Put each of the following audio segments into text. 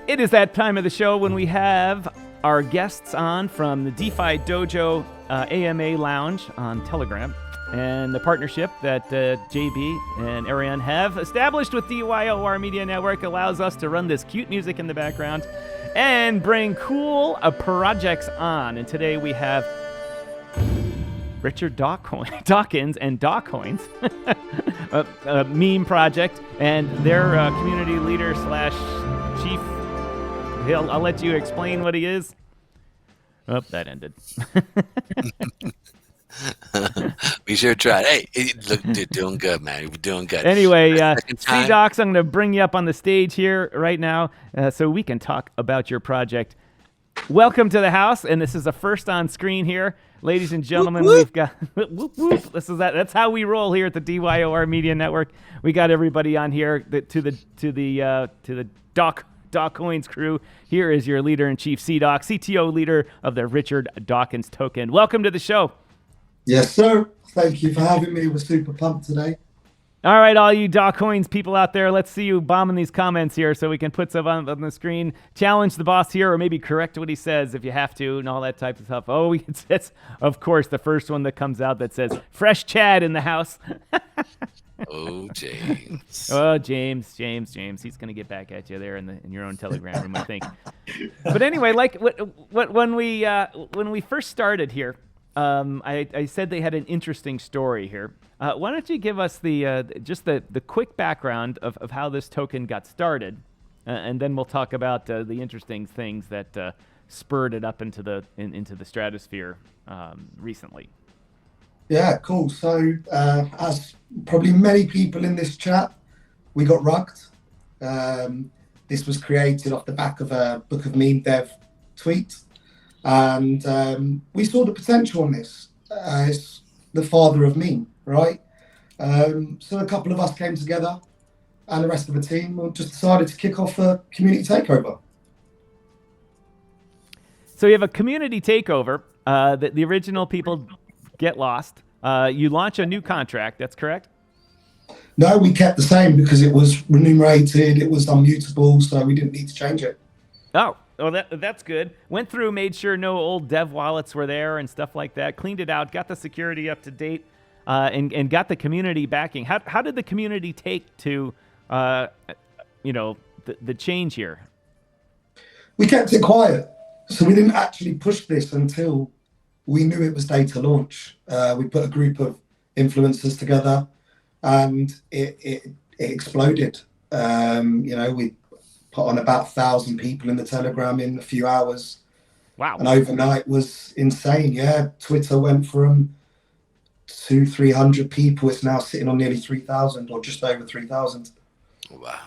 It is that time of the show when we have our guests on from the DeFi Dojo AMA Lounge on Telegram and the partnership that JB and Ariane have established with DYOR Media Network allows us to run this cute music in the background and bring cool projects on. And today we have Richard Dawkins and DawKoins, a meme project, and their community leader slash chief. I'll let you explain what he is. Oh, that ended. We sure tried. Hey, look, you're doing good, man. You're doing good. Anyway, C-Docs, I'm going to bring you up on the stage here right now so we can talk about your project. Welcome to the house, and this is the first on screen here. Ladies and gentlemen, we've got whoop, whoop. That's how we roll here at the DYOR Media Network. We got everybody on here to the DawKoins crew. Here is your leader in chief, C-Doc, CTO leader of the Richard Dawkins token. Welcome to the show. Yes, sir. Thank you for having me. We're super pumped today. All right, all you DawKoins people out there, let's see you bombing these comments here so we can put stuff on the screen. Challenge the boss here or maybe correct what he says if you have to and all that type of stuff. Oh, it's of course, the first one that comes out that says, fresh Chad in the house. Oh, James. Oh, James. He's going to get back at you there in your own Telegram room, I think. But anyway, like when we first started here, I said they had an interesting story here. Why don't you give us the quick background of how this token got started, and then we'll talk about the interesting things that spurred it up into the stratosphere recently. Yeah, cool. So as probably many people in this chat, we got rugged. This was created off the back of a Book of Meme Dev tweet. And we saw the potential in this. It's the father of meme, right? So a couple of us came together and the rest of the team just decided to kick off a community takeover. So you have a community takeover. The original people get lost. You launch a new contract, that's correct? No, we kept the same because it was remunerated, it was unmutable, so we didn't need to change it. Oh, that's good. Went through, made sure no old dev wallets were there and stuff like that. Cleaned it out, got the security up to date, and got the community backing. How did the community take to, the change here? We kept it quiet, so we didn't actually push this until we knew it was day to launch. We put a group of influencers together, and it exploded. We put on about 1,000 people in the Telegram in a few hours. Wow. And overnight was insane. Yeah, Twitter went from 200-300 people. It's now sitting on nearly 3,000 or just over 3,000. Wow.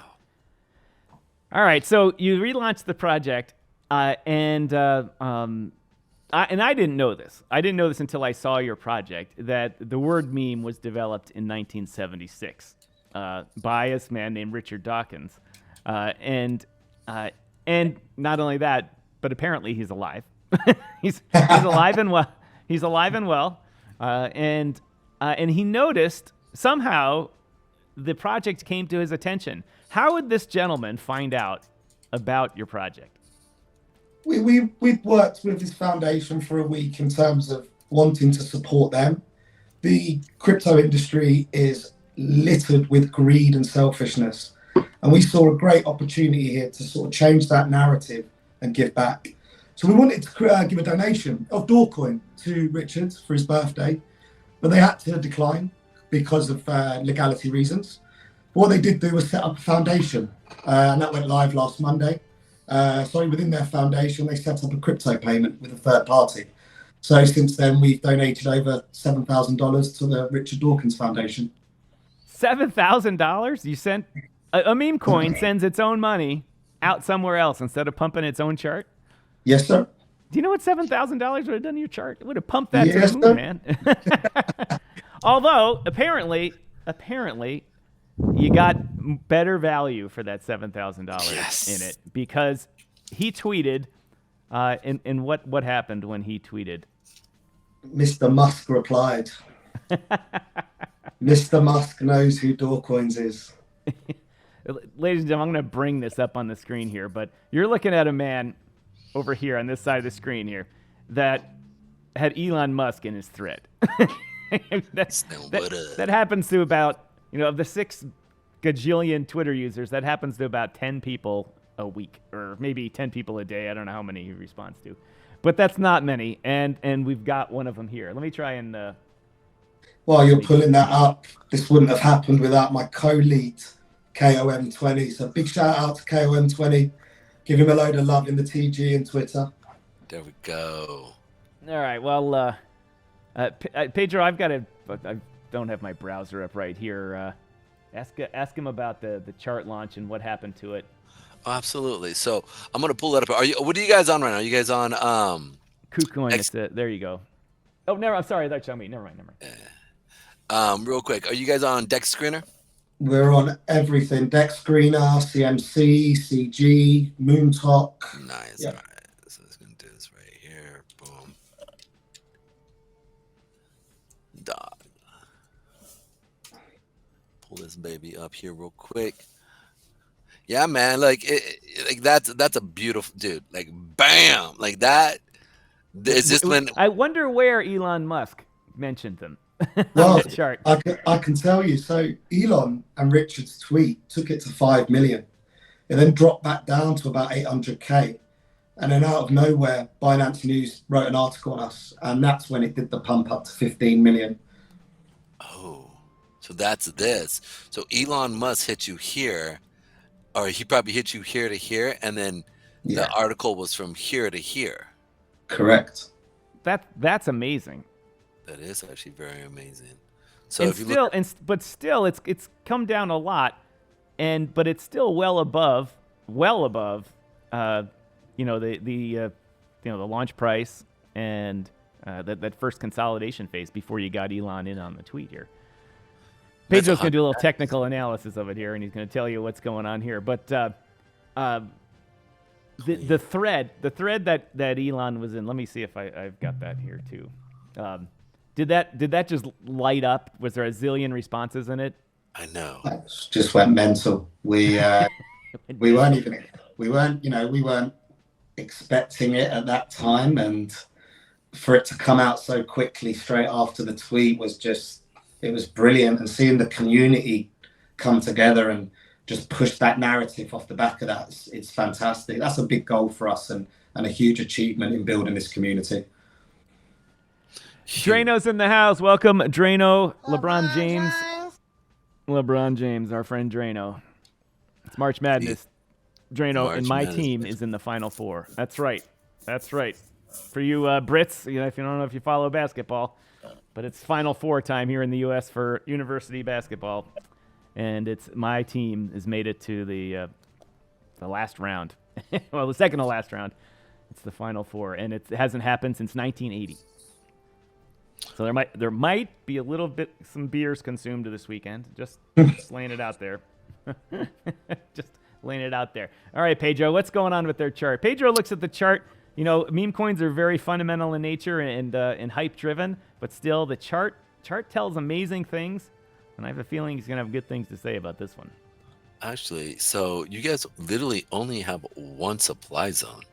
All right, so you relaunched the project, and I didn't know this. I didn't know this until I saw your project, that the word meme was developed in 1976 by a man named Richard Dawkins. And not only that, but apparently he's alive. he's alive and well. He's alive and well. And he noticed somehow the project came to his attention. How would this gentleman find out about your project? We've worked with his foundation for a week in terms of wanting to support them. The crypto industry is littered with greed and selfishness. And we saw a great opportunity here to sort of change that narrative and give back. So we wanted to give a donation of DawKoin to Richard for his birthday, but they had to decline because of legality reasons. What they did do was set up a foundation, and that went live last Monday. Within their foundation, they set up a crypto payment with a third party. So since then, we've donated over $7,000 to the Richard Dawkins Foundation. $7,000? You sent... A meme coin sends its own money out somewhere else instead of pumping its own chart? Yes, sir. Do you know what $7,000 would have done to your chart? It would have pumped that yes, to the moon, man. Although, apparently, you got better value for that $7,000 in it because he tweeted, and what happened when he tweeted? Mr. Musk replied. Mr. Musk knows who DawKoins is. ladies and gentlemen, I'm going to bring this up on the screen here, but you're looking at a man over here on this side of the screen here that had Elon Musk in his thread. That happens to about, of the 6 gajillion Twitter users, that happens to about 10 people a week, or maybe 10 people a day. I don't know how many he responds to, but that's not many. And we've got one of them here. Let me try and. While you're pulling that up, this wouldn't have happened without my co-lead, KOM20. So big shout out to KOM20. Give him a load of love in the TG and Twitter. There we go. All right. Well, Pedro, I don't have my browser up right here. Ask him about the chart launch and what happened to it. Oh, absolutely. So I'm gonna pull that up. What are you guys on right now? Are you guys on KuCoin? There you go. Oh, never. I'm sorry. That's on me. Never mind. Real quick, are you guys on Dex Screener? We're on everything: Dex Screener, CMC, CG, Moontalk. Nice. Yep. All right. So let's gonna do this right here. Boom. Dog. Pull this baby up here real quick. Yeah, man. Like that's a beautiful dude. Like, bam. Like that. Is this when? I wonder where Elon Musk mentioned them. Well, chart. I can tell you. So Elon and Richard's tweet took it to 5 million. It then dropped back down to about 800K. And then out of nowhere, Binance News wrote an article on us. And that's when it did the pump up to 15 million. Oh, so that's this. So Elon Musk hit you here, or he probably hit you here to here. And then the article was from here to here. Correct. That's amazing. That is actually very amazing. So and if you still, look, but still, it's come down a lot, but it's still well above, the launch price and that first consolidation phase before you got Elon in on the tweet here. Pedro's going to do a little technical analysis of it here, and he's going to tell you what's going on here. But the thread that Elon was in. Let me see if I've got that here too. Did that just light up? Was there a zillion responses in it? I know. It just went mental. We weren't expecting it at that time, and for it to come out so quickly straight after the tweet was it was brilliant. And seeing the community come together and just push that narrative off the back of that, it's fantastic. That's a big goal for us and a huge achievement in building this community. Drano's in the house. Welcome, Drano. LeBron James, our friend Drano. It's March Madness. Drano and my team is in the Final Four. That's right. For you Brits, if you don't know if you follow basketball, but it's Final Four time here in the U.S. for university basketball, and it's my team has made it to the last round. Well, the second to last round. It's the Final Four, and it hasn't happened since 1980. So there might be a little bit some beers consumed this weekend. Just laying it out there. Just laying it out there. All right, Pedro, what's going on with their chart? Pedro looks at the chart. Meme coins are very fundamental in nature and hype driven, but still the chart tells amazing things, and I have a feeling he's gonna have good things to say about this one. Actually, so you guys literally only have one supply zone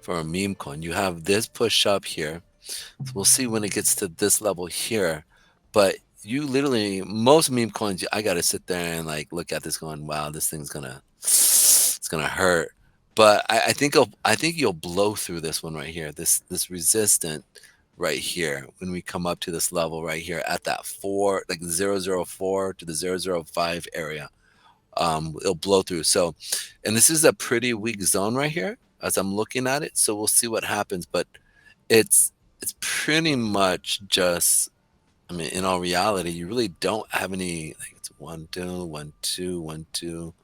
for a meme coin. You have this push up here. So we'll see when it gets to this level here, but you literally, most meme coins, I gotta sit there and look at this going, wow, this thing's it's gonna hurt. But I think you'll blow through this one right here, this resistant right here, when we come up to this level right here at that 4, like 004 to the 005 area. It'll blow through. So, and this is a pretty weak zone right here as I'm looking at it. So we'll see what happens, but it's pretty much just, in all reality, you really don't have any, it's 1, 2, 1, 2, 1, 2,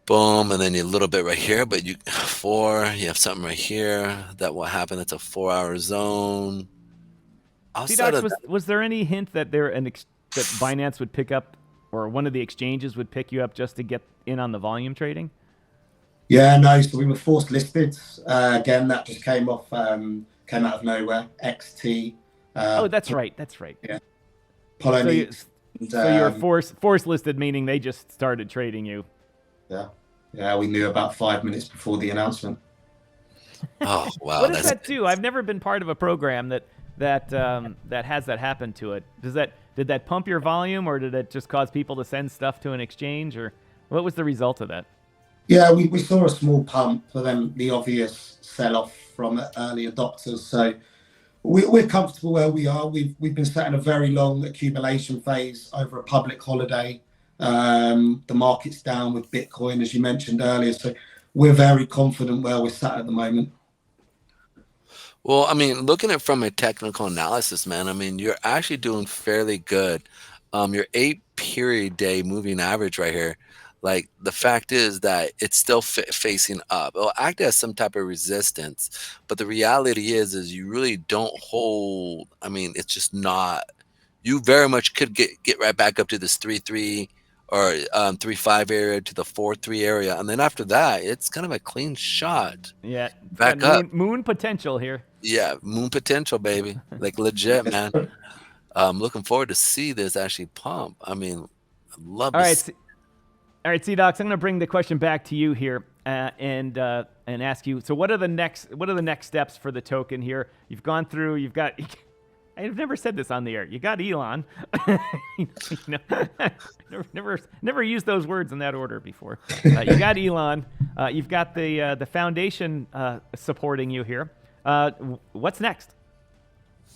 boom, and then a little bit right here, but 4, you have something right here that will happen. That's a 4-hour zone. Was there any hint that that Binance would pick up, or one of the exchanges would pick you up just to get in on the volume trading? Yeah, no. So we were forced listed. Again, that just came out of nowhere. XT. That's right. Yeah. Apollo. So you were force listed, meaning they just started trading you. Yeah, we knew about 5 minutes before the announcement. Oh wow! What does that do? I've never been part of a program that has that happen to it. Did that pump your volume, or did it just cause people to send stuff to an exchange, or what was the result of that? Yeah, we saw a small pump, but then the obvious sell-off from early adopters. So we're comfortable where we are. We've been set in a very long accumulation phase over a public holiday. The market's down with Bitcoin, as you mentioned earlier. So we're very confident where we're sat at the moment. Well, I mean, looking at it from a technical analysis, man, I mean, you're actually doing fairly good. Your 8-period day moving average right here, like the fact is that it's still facing up. It'll act as some type of resistance, but the reality is you really don't hold. I mean, it's just not. You very much could get right back up to this 3-3 or 3-5 area to the 4-3 area, and then after that, it's kind of a clean shot. Yeah, back up. Moon potential here. Yeah, moon potential, baby. Like legit, man. I'm looking forward to see this actually pump. I mean, I love this. All right, C-Docs, I'm going to bring the question back to you here and ask you. So, what are the next steps for the token here? You've gone through. You've got. I've never said this on the air. You got Elon. Never used those words in that order before. You got Elon. You've got the foundation supporting you here. What's next?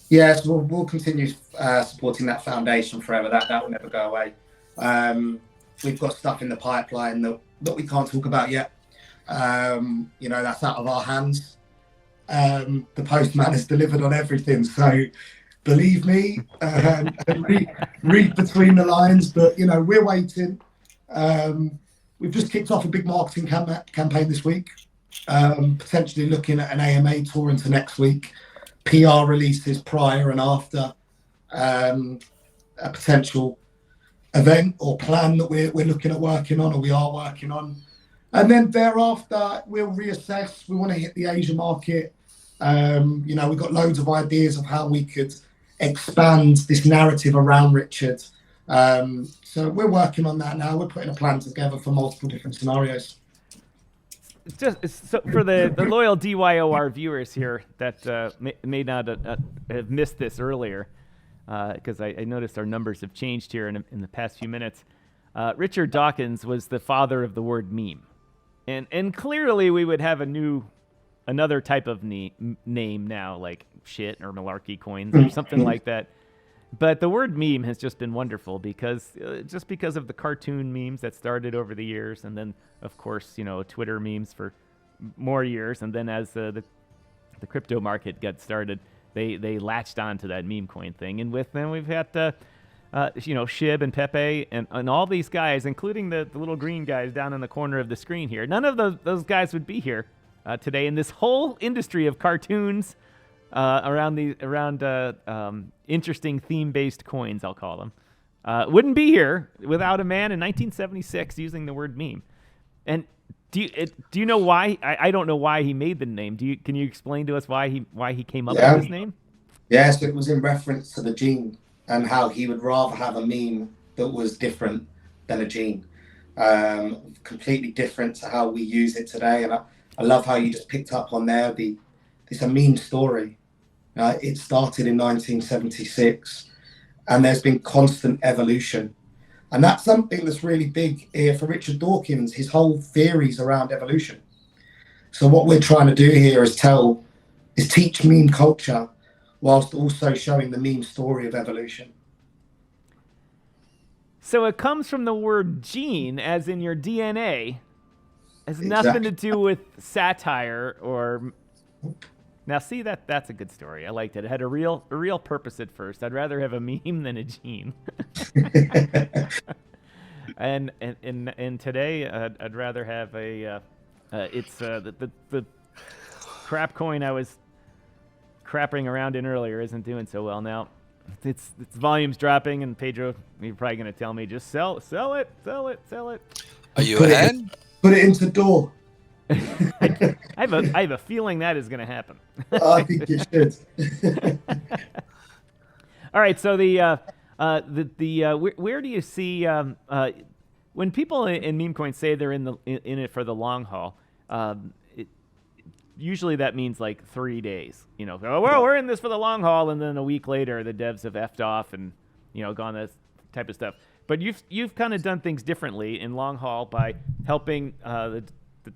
Yes, we'll continue supporting that foundation forever. That will never go away. We've got stuff in the pipeline that we can't talk about yet. That's out of our hands. The postman has delivered on everything, so believe me, and read between the lines. But we're waiting. We've just kicked off a big marketing campaign this week. Potentially looking at an AMA tour into next week. PR releases prior and after. A potential event or plan that we're looking at working on, or we are working on, and then thereafter we'll reassess. We want to hit the Asia market. We've got loads of ideas of how we could expand this narrative around Richard. So we're working on that now. We're putting a plan together for multiple different scenarios. So for the loyal DYOR viewers here that may not have missed this earlier, because I noticed our numbers have changed here in the past few minutes. Richard Dawkins was the father of the word meme, and clearly we would have another type of name now, like shit or malarkey coins or something like that. But the word meme has just been wonderful because of the cartoon memes that started over the years, and then of course Twitter memes for more years, and then as the crypto market got started, they latched on to that meme coin thing, and with them we've had Shib and Pepe and all these guys, including the little green guys down in the corner of the screen here. None of those guys would be here today, in this whole industry of cartoons around interesting theme-based coins, I'll call them, wouldn't be here without a man in 1976 using the word meme. And do you know why? I don't know why he made the name. Can you explain to us why he came up with this name? Yes, it was in reference to the gene and how he would rather have a meme that was different than a gene, completely different to how we use it today. And I love how you just picked up on there. It's a meme story. It started in 1976, and there's been constant evolution. And that's something that's really big here for Richard Dawkins, his whole theories around evolution. So what we're trying to do here is teach meme culture whilst also showing the meme story of evolution. So it comes from the word gene, as in your DNA. It has nothing to do with satire or... Now, see, that's a good story. I liked it. It had a real purpose at first. I'd rather have a meme than a gene. and today, I'd rather have the crap coin I was crapping around in earlier isn't doing so well now. Its volume's dropping, and Pedro, you're probably going to tell me, just sell it. Are you ahead? Put it into DAO. I have a feeling that is going to happen. I think it should. All right, so the Where do you see when people in meme coins say they're in it for the long haul? Usually that means like 3 days. We're in this for the long haul, and then a week later the devs have effed off and gone this type of stuff. But you've kind of done things differently in long haul by helping the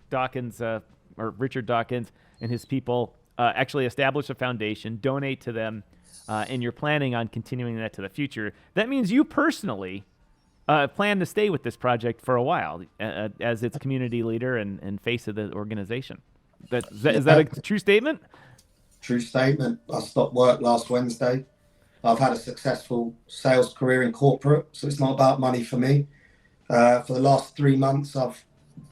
Dawkins or Richard Dawkins and his people actually establish a foundation, donate to them, and you're planning on continuing that to the future. That means you personally plan to stay with this project for a while as its community leader and face of the organization. Is that a true statement? True statement. I stopped work last Wednesday. I've had a successful sales career in corporate, so it's not about money for me. For the last 3 months, I've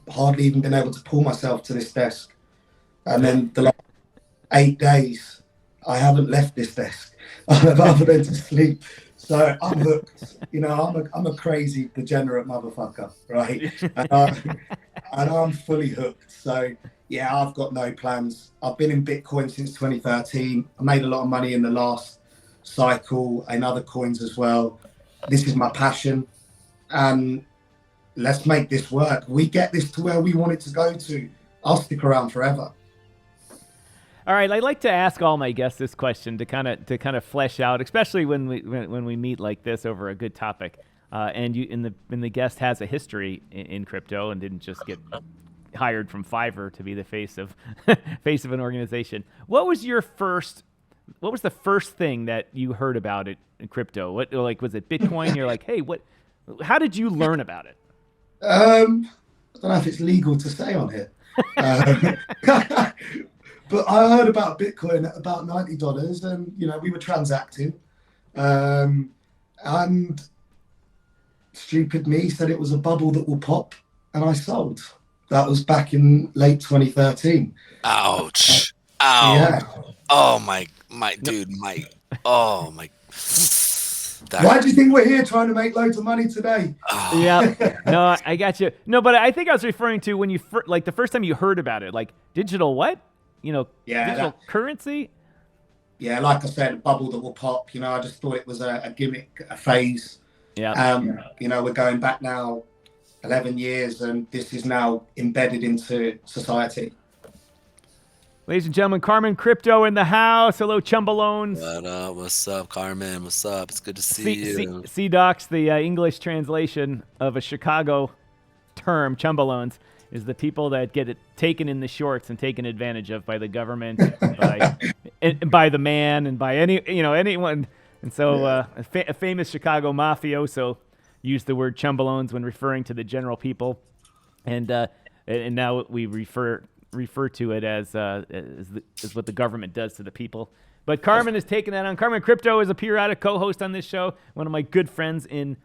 hardly even been able to pull myself to this desk. And then the last 8 days, I haven't left this desk other than to sleep. So I'm hooked. I'm a crazy, degenerate motherfucker, right? And I'm fully hooked. So yeah, I've got no plans. I've been in Bitcoin since 2013. I made a lot of money in the last cycle and other coins as well. This is my passion, and let's make this work. We get this to where we want it to go to. I'll stick around forever. All right, I'd like to ask all my guests this question to kind of flesh out, especially when we meet like this over a good topic, and the guest has a history in crypto and didn't just get hired from Fiverr to be the face of an organization. What was the first thing that you heard about it in crypto? What, like, was it Bitcoin? You're like, hey, how did you learn about it? I don't know if it's legal to say on here. But I heard about Bitcoin at about $90, and we were transacting, and stupid me said it was a bubble that will pop, and I sold. That was back in late 2013. Ouch! Ouch! Yeah. Oh my dude, oh my. Why do you think we're here trying to make loads of money today? Oh. Yeah, no, I got you. No, but I think I was referring to when you the first time you heard about it, like digital what? Digital currency? Yeah, like I said, a bubble that will pop. I just thought it was a gimmick, a phase. Yeah. We're going back now 11 years, and this is now embedded into society. Ladies and gentlemen, Carmen Crypto in the house. Hello, Chumbalones. What up? What's up, Carmen? What's up? It's good to see you. C-Docs, the English translation of a Chicago term, Chumbalones, is the people that get it taken in the shorts and taken advantage of by the government, by the man, and by anyone. And so a famous Chicago mafioso used the word Chumbalones when referring to the general people, and now we refer to it as what the government does to the people. But Carmen has taken that on. Carmen Crypto is a periodic co-host on this show, one of my good friends in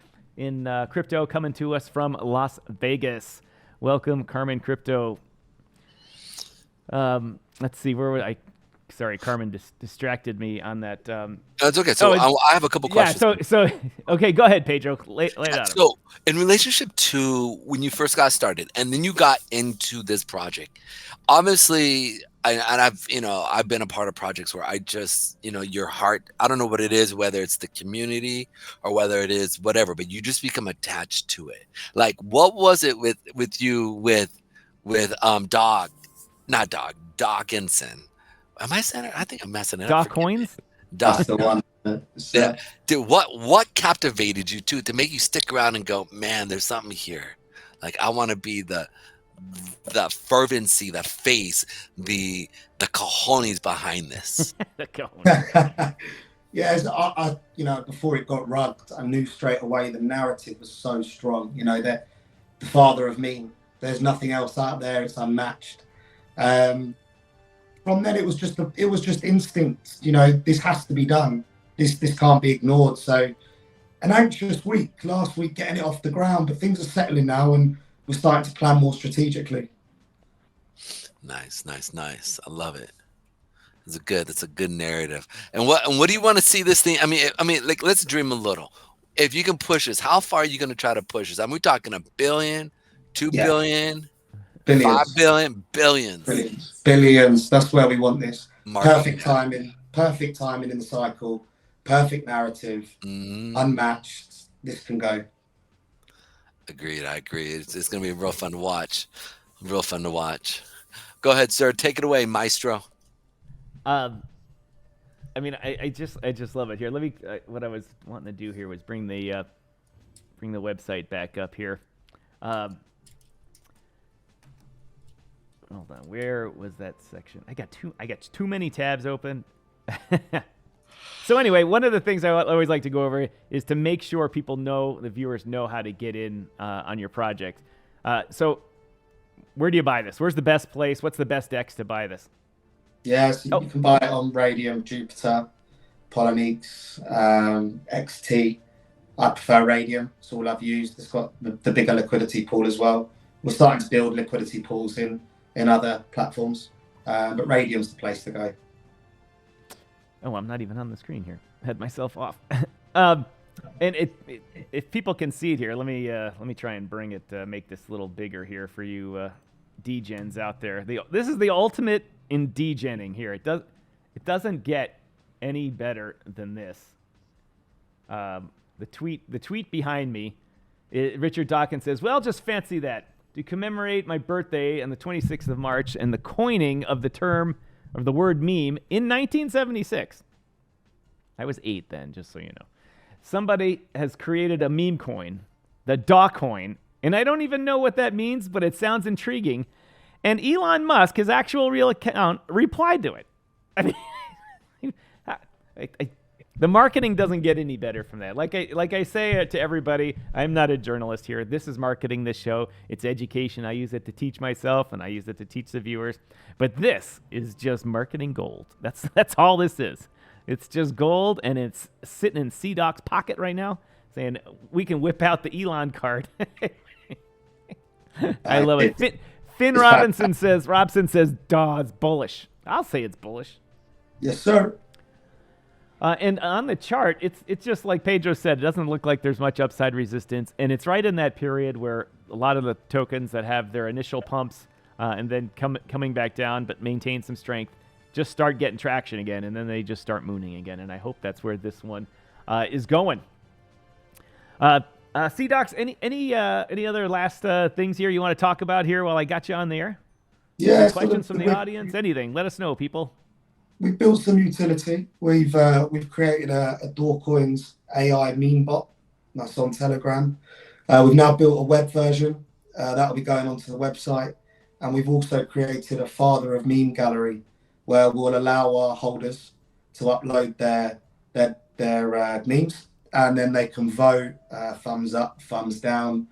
crypto, coming to us from Las Vegas. Welcome, Carmen Crypto. Let's see, where would I? Sorry, Carmen distracted me on that. That's okay. So I have a couple questions. Yeah. So okay, go ahead, Pedro. Lay it out. So in relationship to when you first got started, and then you got into this project, obviously, I've been a part of projects where I just, your heart, I don't know what it is, whether it's the community or whether it is whatever, but you just become attached to it. Like, what was it with you with Dawkins? Am I saying it? I think I'm messing it up. DawKoins? That's the one. Yeah. Dude, what captivated you to make you stick around and go, man, there's something here. Like, I want to be the fervency, the face, the cojones behind this. The cojones. Yeah, before it got rugged, I knew straight away the narrative was so strong. That the father of meme, there's nothing else out there. It's unmatched. From then, it was just instinct. This has to be done. This can't be ignored. So, an anxious week last week getting it off the ground, but things are settling now, and we're starting to plan more strategically. Nice. I love it. That's a good narrative. And what do you want to see this thing? I mean, like, let's dream a little. If you can push us, how far are you going to try to push us? I mean, we're talking $1 billion, $2 billion. Billions. 5 billion, billions. Billions. That's where we want this. Market. Perfect timing in the cycle. perfect narrative, unmatched. This can go. Agreed. I agree. It's going to be real fun to watch. Real fun to watch. Go ahead, sir. Take it away, maestro. I mean, I just love it here. Let me. What I was wanting to do here was bring the website back up here. Hold on. Where was that section? I got too many tabs open. So anyway, one of the things I always like to go over is to make sure people know, the viewers know how to get in on your project. So where do you buy this? Where's the best place? What's the best DEX to buy this? Yeah, so you can buy it on Radium, Jupiter, Polymex, XT. I prefer Radium. It's all I've used. It's got the bigger liquidity pool as well. We're starting to build liquidity pools in other platforms, but Radium's the place to go. Oh, I'm not even on the screen here. I had myself off. And if people can see it here, let me try and bring it, make this a little bigger here for you degens out there. This is the ultimate in degenning here. It doesn't get any better than this. The tweet behind me, Richard Dawkins says, "Well, just fancy that. To commemorate my birthday on the 26th of March and the coining of the term of the word meme in 1976. I was 8 then, just so you know. Somebody has created a meme coin, the DawKoin, and I don't even know what that means, but it sounds intriguing. And Elon Musk, his actual real account, replied to it. I mean, the marketing doesn't get any better from that. Like I say to everybody, I'm not a journalist here. This is marketing, this show. It's education. I use it to teach myself, and I use it to teach the viewers. But this is just marketing gold. That's all this is. It's just gold, and it's sitting in C-Doc's pocket right now, saying we can whip out the Elon card. I love it. Finn Robson says, "Daw, it's bullish." I'll say it's bullish. Yes, sir. And on the chart, it's just like Pedro said. It doesn't look like there's much upside resistance, and it's right in that period where a lot of the tokens that have their initial pumps and then coming back down but maintain some strength just start getting traction again, and then they just start mooning again. And I hope that's where this one is going. C-Docs, any other last things here you want to talk about here while I got you on the air? Yeah. Any questions from the audience? Anything? Let us know, people. We've built some utility. We've created a DawKoins AI meme bot. That's on Telegram. We've now built a web version that'll be going onto the website, and we've also created a father of meme gallery where we'll allow our holders to upload their memes, and then they can vote thumbs up, thumbs down.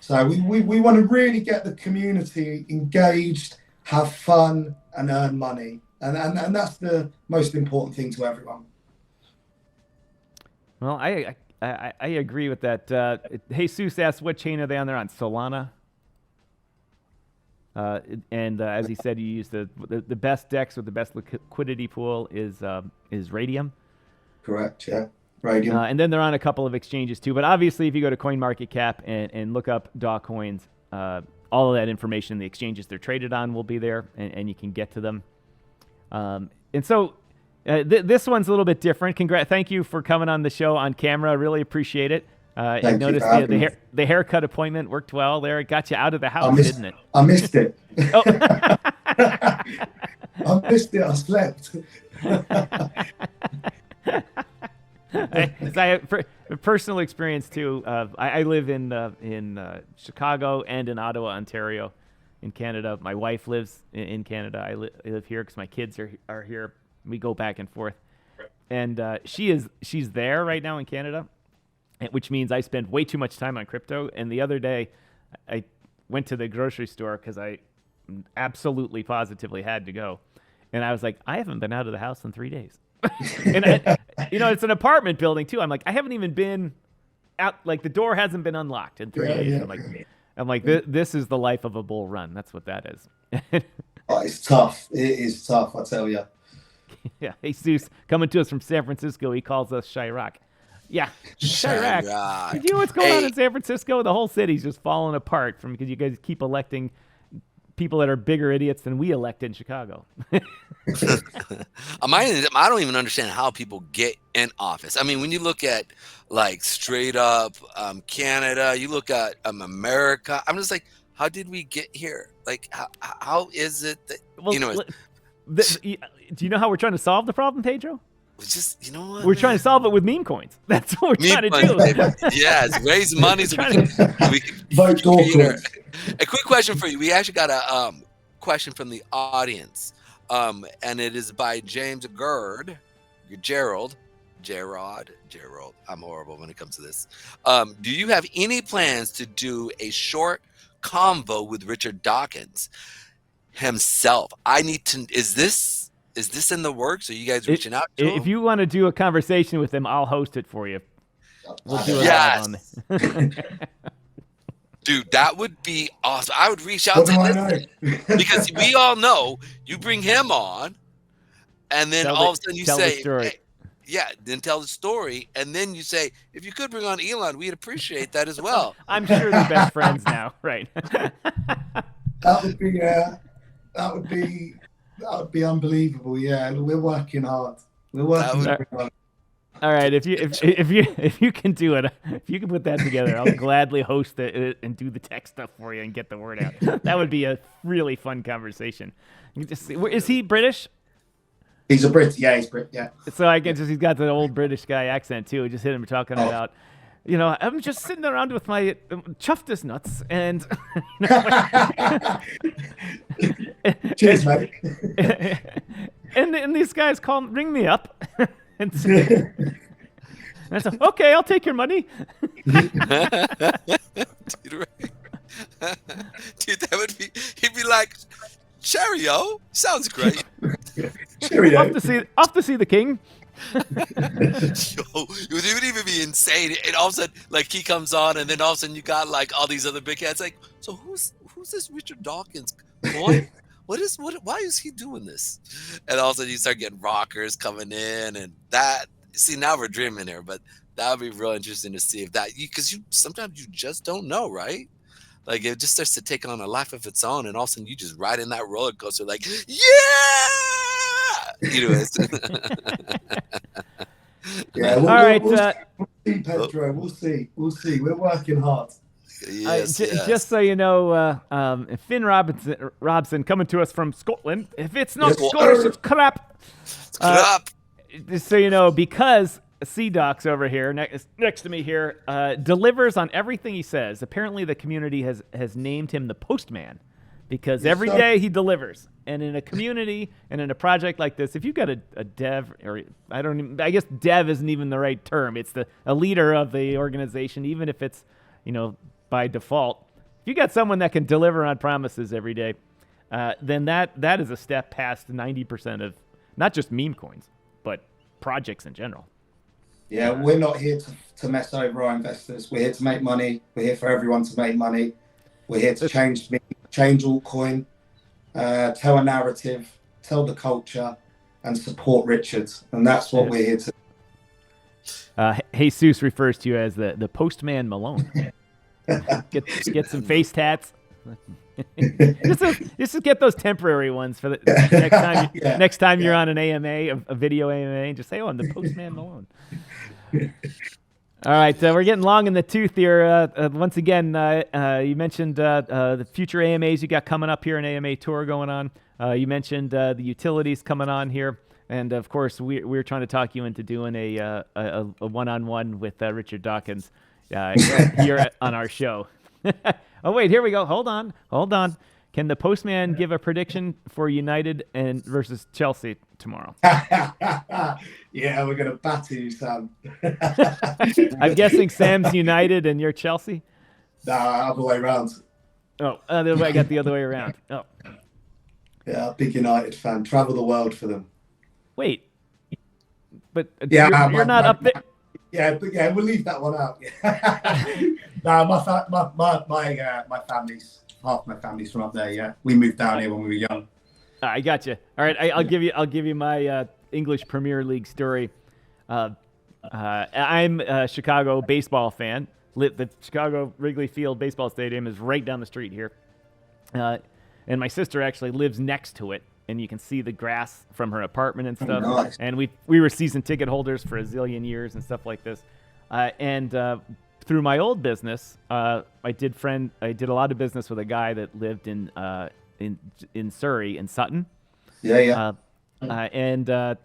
So we want to really get the community engaged, have fun, and earn money. And that's the most important thing to everyone. Well, I agree with that. Jesus asks, what chain are they on? They're on Solana. And as he said, you use the best DEX with the best liquidity pool is Radium. Correct, yeah. Radium. And then they're on a couple of exchanges too. But obviously, if you go to CoinMarketCap and look up DawKoins, all of that information, the exchanges they're traded on will be there, and you can get to them. And so this one's a little bit different. Thank you for coming on the show on camera. Really appreciate it. I noticed the haircut appointment worked well there. It got you out of the house, didn't it? I missed it. Oh. I missed it. I slept. I have personal experience too. I live in Chicago and in Ottawa, Ontario, in Canada. My wife lives in Canada. I live here because my kids are here. We go back and forth, and she's there right now in Canada, which means I spend way too much time on crypto. And the other day, I went to the grocery store because I absolutely positively had to go, and I was like, I haven't been out of the house in 3 days. And it's an apartment building too. I'm like, I haven't even been out. Like the door hasn't been unlocked in 3 days. Yeah. I'm like, this is the life of a bull run. That's what that is. Oh, it's tough. It is tough, I tell you. Yeah, Jesus coming to us from San Francisco. He calls us Chirac. Yeah, Chirac. Do you know what's going on in San Francisco? The whole city's just falling apart because you guys keep electing people that are bigger idiots than we elect in Chicago. I don't even understand how people get in office. I mean, when you look at like straight up Canada, you look at America. I'm just like, how did we get here? Like, how is it that Well, you know? do you know how we're trying to solve the problem, Pedro? It's just, you know what? We're trying to solve it with meme coins. That's what we're trying to do. Yes, raise money so we can Vote DawKoins. A quick question for you. We actually got a question from the audience, and it is by James Gerald. I'm horrible when it comes to this. Do you have any plans to do a short convo with Richard Dawkins himself? I need to. Is this in the works? Are you guys reaching out to him? If you want to do a conversation with him, I'll host it for you. We'll do it live on there. Dude, that would be awesome. I would reach out to him because we all know you bring him on, and then all of a sudden you say, hey, then tell the story, and then you say, if you could bring on Elon, we'd appreciate that as well. I'm sure they're best friends now, right? That would be unbelievable. Yeah, we're working hard. We're working hard. All right, if you can do it, if you can put that together, I'll gladly host it and do the tech stuff for you and get the word out. That would be a really fun conversation. Is he British? He's a Brit. Yeah, he's Brit. Yeah. So I guess he's got the old British guy accent too. Just hit him talking about, I'm just sitting around with my chuffed nuts and. Cheers, mate. And these guys ring me up. And I said, okay, I'll take your money. Dude, right? Dude, that would be, he'd be like, cheerio, sounds great. Cheerio. Off to see the king. Yo, it would even be insane. And all of a sudden, like, he comes on, and then all of a sudden you got like all these other big heads. Like, so who's this Richard Dawkins? Boy? Why is he doing this? And all of a sudden you start getting rockers coming in, and that. See, now we're dreaming here, but that would be real interesting to see if that, because sometimes you just don't know, right? Like, it just starts to take on a life of its own, and all of a sudden you just ride in that roller coaster, like, yeah. Yeah. All right. We'll see, Pedro. We'll see. We're working hard. Yes. Just so you know, Finn Robson coming to us from Scotland. If it's not Scottish, it's crap. It's crap. Just so you know, because C-Docs over here, next to me here, delivers on everything he says. Apparently the community has named him the postman because every day he delivers. And in a community and in a project like this, if you've got a dev, or I guess dev isn't even the right term. It's a leader of the organization, even if it's, by default. If you got someone that can deliver on promises every day, then that is a step past 90% of not just meme coins, but projects in general. Yeah, we're not here to mess over our investors. We're here to make money. We're here for everyone to make money. We're here to change altcoin, tell a narrative, tell the culture, and support Richard. And that's what we're here to. Jesus refers to you as the Postman Malone. Get some face tats. just to get those temporary ones for the next time you're on an AMA, a video AMA, and just say, I'm the Postman Malone. All right, we're getting long in the tooth here. Once again, you mentioned the future AMAs you got coming up here, an AMA tour going on. You mentioned the utilities coming on here. And, of course, we're trying to talk you into doing a one-on-one with Richard Dawkins here on our show. Oh, wait, here we go. Hold on. Can the postman give a prediction for United versus Chelsea tomorrow? Yeah, we're going to batter you, Sam. I'm guessing Sam's United and you're Chelsea? Nah, other way around. Oh, I got the other way around. Oh. Yeah, big United fan. Travel the world for them. Wait. But yeah, you're not up there. Yeah, but we'll leave that one out. My family's half my family's from up there. Yeah, we moved down here when we were young. I got you. All right, I'll give you my English Premier League story. I'm a Chicago baseball fan. The Chicago Wrigley Field baseball stadium is right down the street here, and my sister actually lives next to it. and you can see the grass from her apartment and stuff. Nice. And we were season ticket holders for a zillion years and stuff like this. And through my old business, I did a lot of business with a guy that lived in Surrey, in Sutton. Yeah. And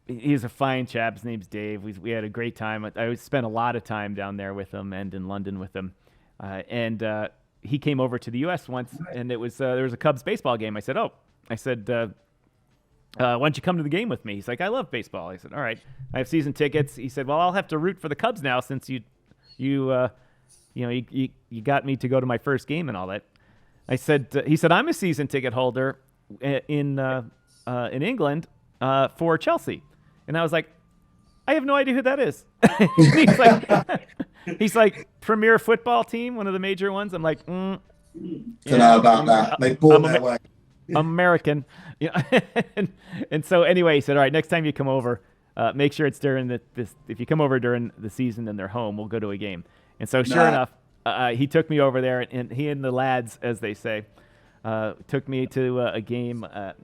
he's a fine chap. His name's Dave. We had a great time. I spent a lot of time down there with him and in London with him. And he came over to the U.S. once, and it was there was a Cubs baseball game. I said, why don't you come to the game with me? He's like, I love baseball. I said, all right. I have season tickets. He said, well, I'll have to root for the Cubs now since you got me to go to my first game and all that. I said, he said, I'm a season ticket holder in England for Chelsea. And I was like, I have no idea who that is. he's like, Premier football team, one of the major ones. I'm like, Don't know about that. They bought their way. I'm American. And so anyway, he said, all right, next time you come over, make sure it's during if you come over during the season and they're home, we'll go to a game. And so sure enough, he took me over there, and he and the lads, as they say, took me to a game. I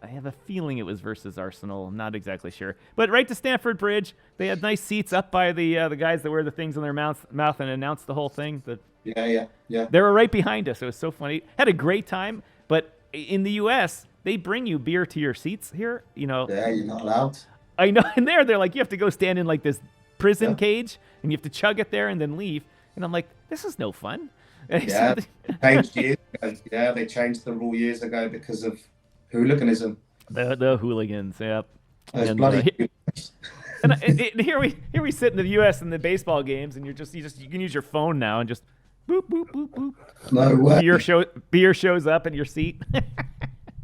have a feeling it was versus Arsenal. I'm not exactly sure, but right to Stamford Bridge. They had nice seats up by the guys that wear the things in their mouth and announce the whole thing. Yeah. They were right behind us. It was so funny. Had a great time. But in the U.S., they bring you beer to your seats here. Yeah, you're not allowed. I know. And they're like, you have to go stand in like this prison cage, and you have to chug it there and then leave. And I'm like, this is no fun. Yeah, changed years ago. Yeah, they changed the rule years ago because of hooliganism. The hooligans, yeah. Those And, bloody and here we sit in the U.S. in the baseball games, and you can use your phone now and just boop boop boop boop. No way. Beer shows up in your seat.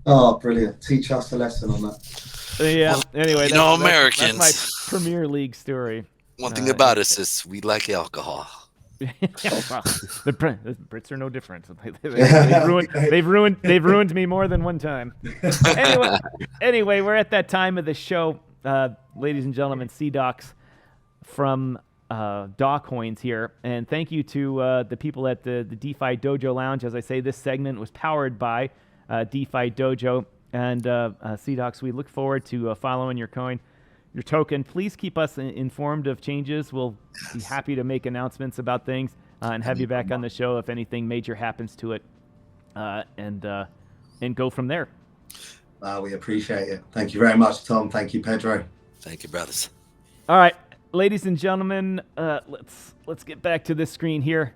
Oh, brilliant! Teach us a lesson on that. Yeah. Well, anyway, Americans. That's my Premier League story. One thing about us is we like alcohol. Well, the Brits are no different. They've ruined me more than one time. Anyway, we're at that time of the show, ladies and gentlemen. CDocs from DawKoins here, and thank you to the people at the DeFi Dojo Lounge. As I say, this segment was powered by DeFi Dojo and CDocs. We look forward to following your token. Please keep us informed of changes. We'll be happy to make announcements about things and have you back on the show if anything major happens to it, and go from there. We appreciate it. Thank you very much, Tom. Thank you, Pedro. Thank you, brothers. All right, ladies and gentlemen, let's get back to this screen here.